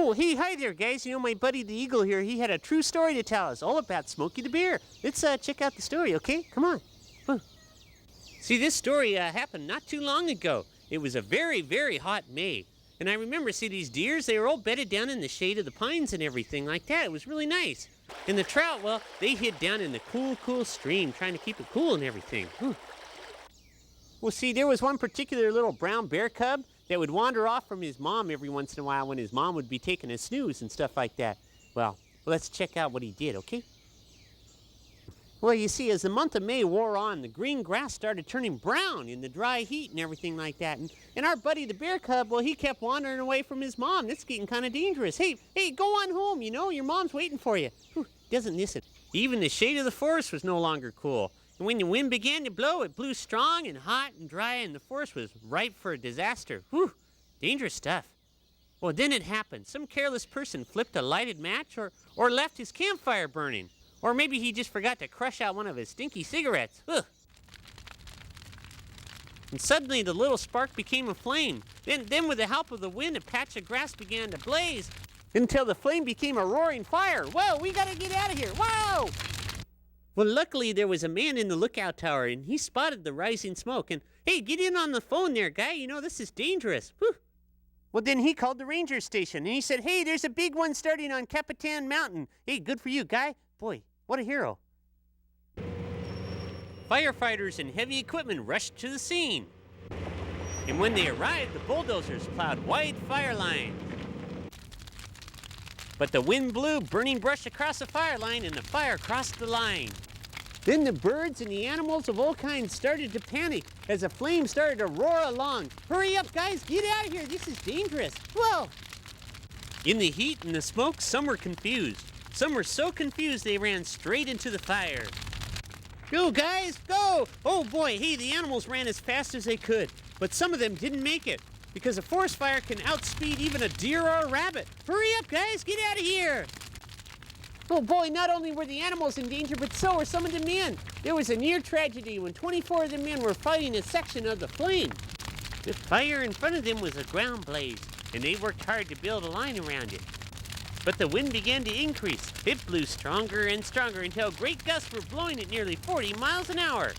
Oh, hey, hi there, guys. You know, my buddy the Eagle here, he had a true story to tell us, all about Smokey the Bear. Let's check out the story, okay? Come on. Huh. See, this story happened not too long ago. It was a very, very hot May. And I remember, see, these deers, they were all bedded down in the shade of the pines and everything like that. It was really nice. And the trout, well, they hid down in the cool, cool stream, trying to keep it cool and everything. Whew. Well, see, there was one particular little brown bear cub that would wander off from his mom every once in a while when his mom would be taking a snooze and stuff like that. Well, let's check out what he did, okay? Well, you see, as the month of May wore on, the green grass started turning brown in the dry heat and everything like that. And our buddy, the bear cub, well, he kept wandering away from his mom. It's getting kind of dangerous. Hey, go on home, you know, your mom's waiting for you. Whew, doesn't miss it. Even the shade of the forest was no longer cool. And when the wind began to blow, it blew strong and hot and dry, and the forest was ripe for a disaster. Whew, dangerous stuff. Well, then it happened. Some careless person flipped a lighted match or left his campfire burning. Or maybe he just forgot to crush out one of his stinky cigarettes. Ugh. And suddenly the little spark became a flame. Then with the help of the wind, a patch of grass began to blaze until the flame became a roaring fire. Whoa, we gotta get out of here. Whoa! Well, luckily there was a man in the lookout tower, and he spotted the rising smoke. And, hey, get in on the phone there, guy. You know, this is dangerous. Whew. Well, then he called the ranger station, and he said, hey, there's a big one starting on Capitan Mountain. Hey, good for you, guy. Boy, what a hero. Firefighters and heavy equipment rushed to the scene. And when they arrived, the bulldozers plowed wide fire lines. But the wind blew burning brush across the fire line, and the fire crossed the line. Then the birds and the animals of all kinds started to panic as the flame started to roar along. Hurry up, guys, get out of here, this is dangerous. Whoa! In the heat and the smoke, some were confused. Some were so confused they ran straight into the fire. Go, guys, go! Oh boy, hey, the animals ran as fast as they could, but some of them didn't make it, because a forest fire can outspeed even a deer or a rabbit. Hurry up, guys, get out of here! Oh boy, not only were the animals in danger, but so were some of the men. There was a near tragedy when 24 of the men were fighting a section of the flame. The fire in front of them was a ground blaze, and they worked hard to build a line around it. But the wind began to increase. It blew stronger and stronger until great gusts were blowing at nearly 40 miles an hour.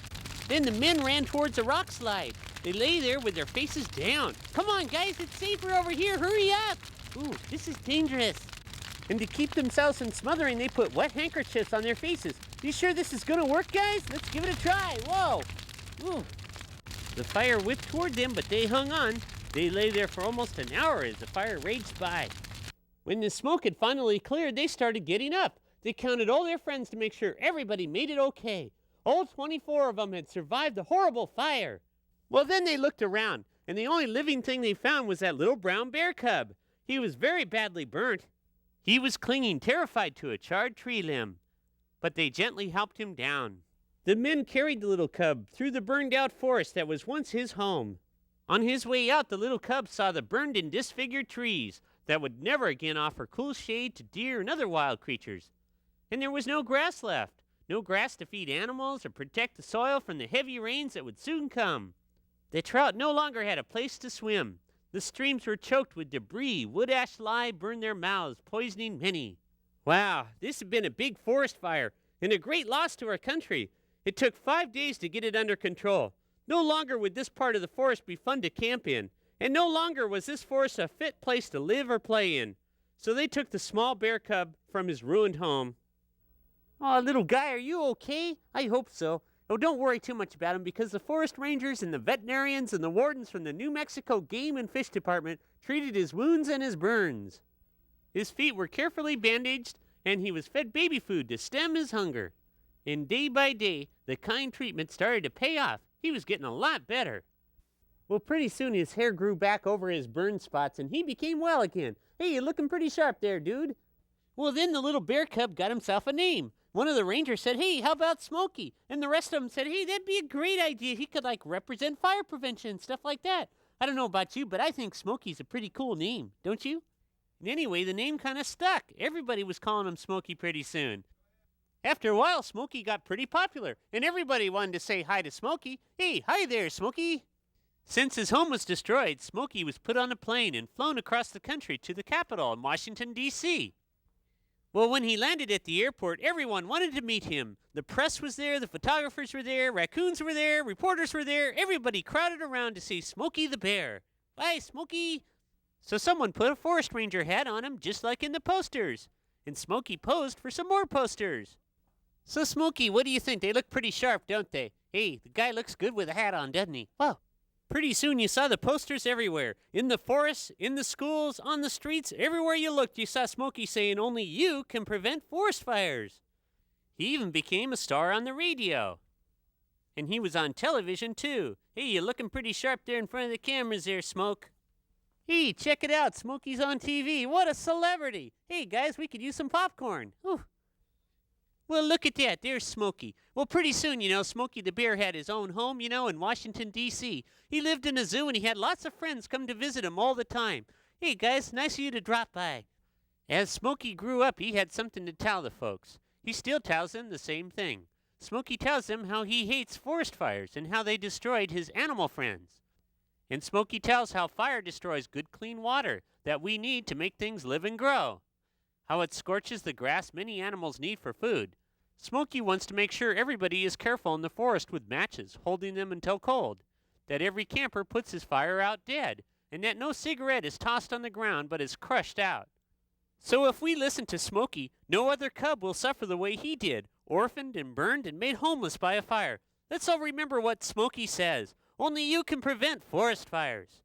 Then the men ran towards a rock slide. They lay there with their faces down. Come on, guys, it's safer over here. Hurry up. Ooh, this is dangerous. And to keep themselves from smothering, they put wet handkerchiefs on their faces. You sure this is gonna work, guys? Let's give it a try. Whoa. Ooh. The fire whipped toward them, but they hung on. They lay there for almost an hour as the fire raged by. When the smoke had finally cleared, they started getting up. They counted all their friends to make sure everybody made it okay. All 24 of them had survived the horrible fire. Well, then they looked around, and the only living thing they found was that little brown bear cub. He was very badly burnt. He was clinging terrified to a charred tree limb, but they gently helped him down. The men carried the little cub through the burned-out forest that was once his home. On his way out, the little cub saw the burned and disfigured trees that would never again offer cool shade to deer and other wild creatures. And there was no grass left, no grass to feed animals or protect the soil from the heavy rains that would soon come. The trout no longer had a place to swim. The streams were choked with debris. Wood ash lye burned their mouths, poisoning many. Wow, this had been a big forest fire and a great loss to our country. It took 5 days to get it under control. No longer would this part of the forest be fun to camp in, and no longer was this forest a fit place to live or play in. So they took the small bear cub from his ruined home. Oh, little guy, are you okay? I hope so. Oh, don't worry too much about him, because the forest rangers and the veterinarians and the wardens from the New Mexico Game and Fish Department treated his wounds and his burns. His feet were carefully bandaged, and he was fed baby food to stem his hunger. And day by day, the kind treatment started to pay off. He was getting a lot better. Well, pretty soon his hair grew back over his burn spots, and he became well again. Hey, you're looking pretty sharp there, dude. Well, then the little bear cub got himself a name. One of the rangers said, hey, how about Smokey? And the rest of them said, hey, that'd be a great idea. He could, represent fire prevention and stuff like that. I don't know about you, but I think Smokey's a pretty cool name, don't you? And anyway, the name kind of stuck. Everybody was calling him Smokey pretty soon. After a while, Smokey got pretty popular, and everybody wanted to say hi to Smokey. Hey, hi there, Smokey. Since his home was destroyed, Smokey was put on a plane and flown across the country to the capital in Washington, D.C. Well, when he landed at the airport, everyone wanted to meet him. The press was there, the photographers were there, raccoons were there, reporters were there. Everybody crowded around to see Smokey the bear. Bye, Smokey! So someone put a forest ranger hat on him, just like in the posters. And Smokey posed for some more posters. So, Smokey, what do you think? They look pretty sharp, don't they? Hey, the guy looks good with a hat on, doesn't he? Wow. Pretty soon you saw the posters everywhere. In the forests, in the schools, on the streets, everywhere you looked, you saw Smokey saying only you can prevent forest fires. He even became a star on the radio. And he was on television, too. Hey, you're looking pretty sharp there in front of the cameras there, Smoke. Hey, check it out. Smokey's on TV. What a celebrity. Hey, guys, we could use some popcorn. Whew. Well, look at that. There's Smokey. Well, pretty soon, Smokey the bear had his own home, in Washington, D.C. He lived in a zoo and he had lots of friends come to visit him all the time. Hey, guys, nice of you to drop by. As Smokey grew up, he had something to tell the folks. He still tells them the same thing. Smokey tells them how he hates forest fires and how they destroyed his animal friends. And Smokey tells how fire destroys good, clean water that we need to make things live and grow. How it scorches the grass many animals need for food. Smokey wants to make sure everybody is careful in the forest with matches, holding them until cold. That every camper puts his fire out dead, and that no cigarette is tossed on the ground but is crushed out. So if we listen to Smokey, no other cub will suffer the way he did, orphaned and burned and made homeless by a fire. Let's all remember what Smokey says. Only you can prevent forest fires.